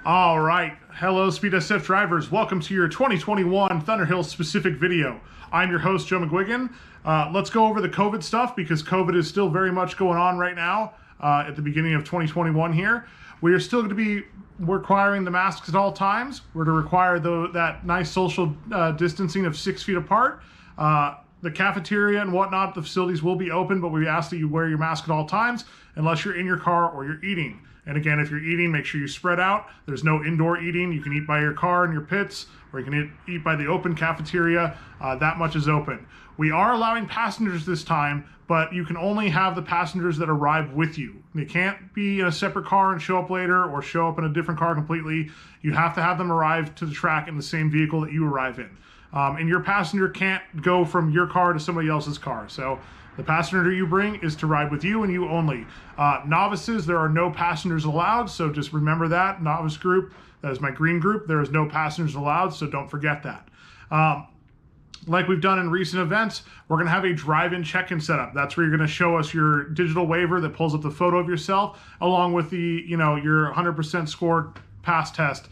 All right, hello Speed SF drivers. Welcome to your 2021 Thunderhill specific video. I'm your host, Joe McGuigan. Let's go over the COVID stuff because COVID is still very much going on right now at the beginning of 2021 here. We are still going to be requiring the masks at all times. We're to require that nice social distancing of 6 feet apart. The cafeteria and whatnot, the facilities will be open, but we ask that you wear your mask at all times unless you're in your car or you're eating. And again, if you're eating, make sure you spread out. There's no indoor eating. You can eat by your car and your pits, or you can eat by the open cafeteria. That much is open. We are allowing passengers this time, but you can only have the passengers that arrive with you. They can't be in a separate car and show up later or show up in a different car completely. You have to have them arrive to the track in the same vehicle that you arrive in. And your passenger can't go from your car to somebody else's car. So the passenger you bring is to ride with you and you only. Novices, there are no passengers allowed, so just remember that. Novice group, that is my green group, there is no passengers allowed, so don't forget that. Like we've done in recent events, we're going to have a drive-in check-in setup. That's where you're going to show us your digital waiver that pulls up the photo of yourself, along with the, your 100% scored pass test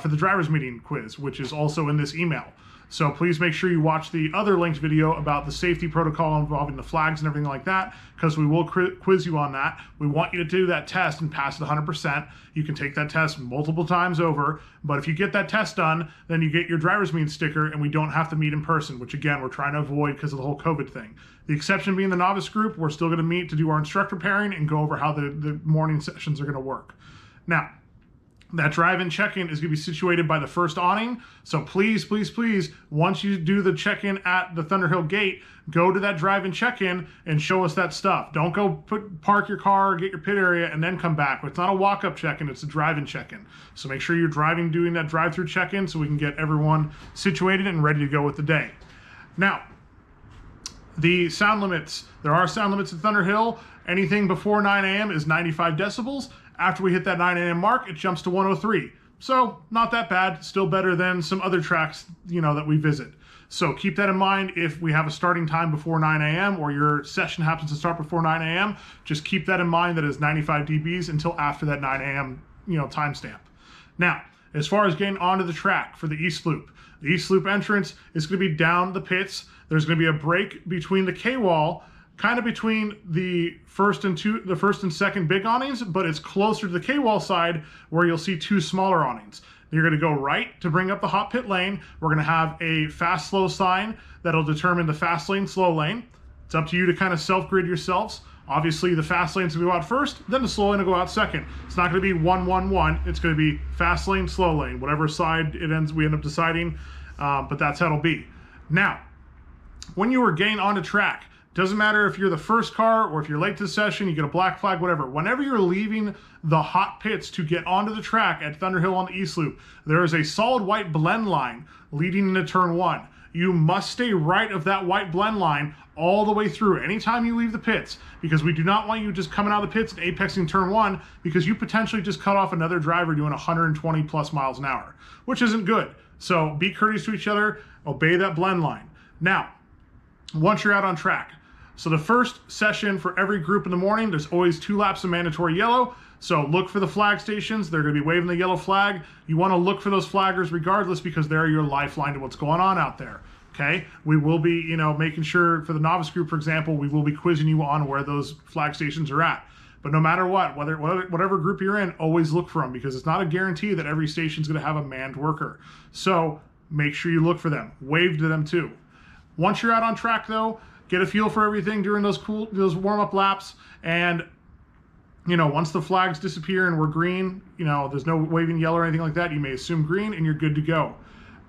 for the driver's meeting quiz, which is also in this email. So please make sure you watch the other linked video about the safety protocol involving the flags and everything like that, because we will quiz you on that. We want you to do that test and pass it 100%. You can take that test multiple times over, but if you get that test done, then you get your driver's meeting sticker and we don't have to meet in person, which again, we're trying to avoid because of the whole COVID thing. The exception being the novice group, we're still gonna meet to do our instructor pairing and go over how the morning sessions are gonna work. Now, that drive-in check-in is going to be situated by the first awning. So please, please, please, once you do the check-in at the Thunderhill gate, go to that drive-in check-in and show us that stuff. Don't go park your car or get your pit area and then come back. It's not a walk-up check-in, it's a drive-in check-in. So make sure you're doing that drive-through check-in so we can get everyone situated and ready to go with the day. Now, the sound limits. There are sound limits at Thunderhill. Anything before 9 a.m. is 95 decibels. After we hit that 9 a.m. mark, it jumps to 103. So not that bad, still better than some other tracks, that we visit. So keep that in mind if we have a starting time before 9 a.m. or your session happens to start before 9 a.m. Just keep that in mind that it's 95 dBs until after that 9 a.m. timestamp. Now, as far as getting onto the track for the East Loop, the East Loop entrance is going to be down the pits. There's going to be a break between the K-wall, kind of between the first and second big awnings, but it's closer to the K-wall side where you'll see two smaller awnings. You're going to go right to bring up the hot pit lane. We're going to have a fast slow sign that'll determine the fast lane, slow lane. It's up to you to kind of self-grid yourselves. Obviously, the fast lane's going to go out first, then the slow lane will go out second. It's not going to be 1-1-1. It's going to be fast lane, slow lane, whatever side we end up deciding, but that's how it'll be. Now, when you are getting onto track, doesn't matter if you're the first car or if you're late to the session, you get a black flag, whatever. Whenever you're leaving the hot pits to get onto the track at Thunderhill on the East Loop, there is a solid white blend line leading into turn 1. You must stay right of that white blend line all the way through anytime you leave the pits, because we do not want you just coming out of the pits and apexing turn 1, because you potentially just cut off another driver doing 120 plus miles an hour, which isn't good. So be courteous to each other, obey that blend line. Now, once you're out on track, so the first session for every group in the morning, there's always 2 laps of mandatory yellow. So look for the flag stations. They're going to be waving the yellow flag. You want to look for those flaggers regardless, because they're your lifeline to what's going on out there. Okay? We will be, making sure for the novice group, for example, we will be quizzing you on where those flag stations are at. But no matter what, whatever group you're in, always look for them, because it's not a guarantee that every station is going to have a manned worker. So make sure you look for them. Wave to them too. Once you're out on track though, get a feel for everything during those warm-up laps, and once the flags disappear and we're green, there's no waving yellow or anything like that, you may assume green and you're good to go.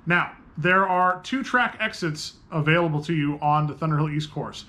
Now, there are 2 track exits available to you on the Thunderhill East course.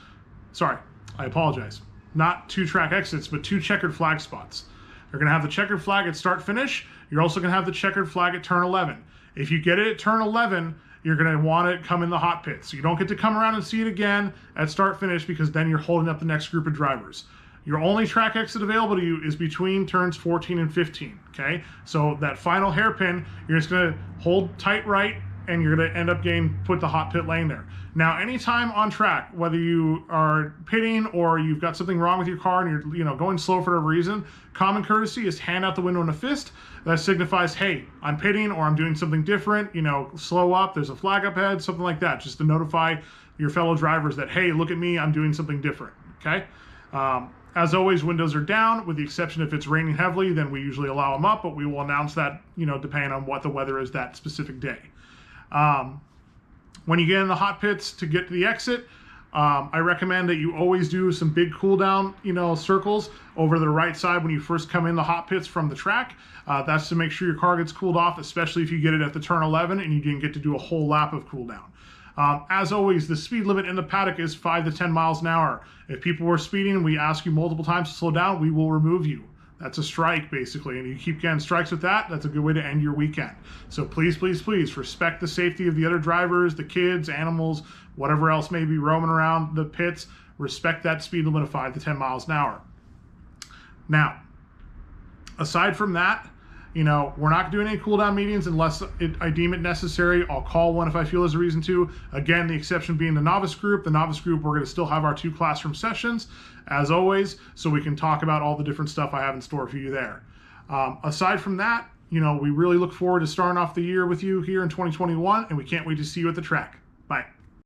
Sorry, I apologize. Not 2 track exits, but 2 checkered flag spots. You're going to have the checkered flag at start-finish. You're also going to have the checkered flag at turn 11. If you get it at turn 11, you're going to want to come in the hot pit. So you don't get to come around and see it again at start-finish, because then you're holding up the next group of drivers. Your only track exit available to you is between turns 14 and 15, okay? So that final hairpin, you're just going to hold tight right and you're going to end up getting put the hot pit lane there. Now, anytime on track, whether you are pitting or you've got something wrong with your car and you're going slow for whatever reason, common courtesy is hand out the window in a fist. That signifies, hey, I'm pitting or I'm doing something different, slow up, there's a flag up ahead, something like that, just to notify your fellow drivers that, hey, look at me, I'm doing something different, okay? As always, windows are down, with the exception if it's raining heavily, then we usually allow them up, but we will announce that, depending on what the weather is that specific day. When you get in the hot pits to get to the exit, I recommend that you always do some big cool down, circles over the right side when you first come in the hot pits from the track. That's to make sure your car gets cooled off, especially if you get it at the turn 11 and you didn't get to do a whole lap of cool down. As always, the speed limit in the paddock is 5 to 10 miles an hour. If people were speeding and we ask you multiple times to slow down, we will remove you. That's a strike, basically, and you keep getting strikes with that, that's a good way to end your weekend. So please, please, please respect the safety of the other drivers, the kids, animals, whatever else may be roaming around the pits. Respect that speed limit of 5 to 10 miles an hour. Now, aside from that, we're not doing any cool down meetings unless I deem it necessary. I'll call one if I feel there's a reason to. Again, the exception being the novice group. The novice group, we're going to still have our 2 classroom sessions, as always, so we can talk about all the different stuff I have in store for you there. Aside from that, we really look forward to starting off the year with you here in 2021, and we can't wait to see you at the track. Bye.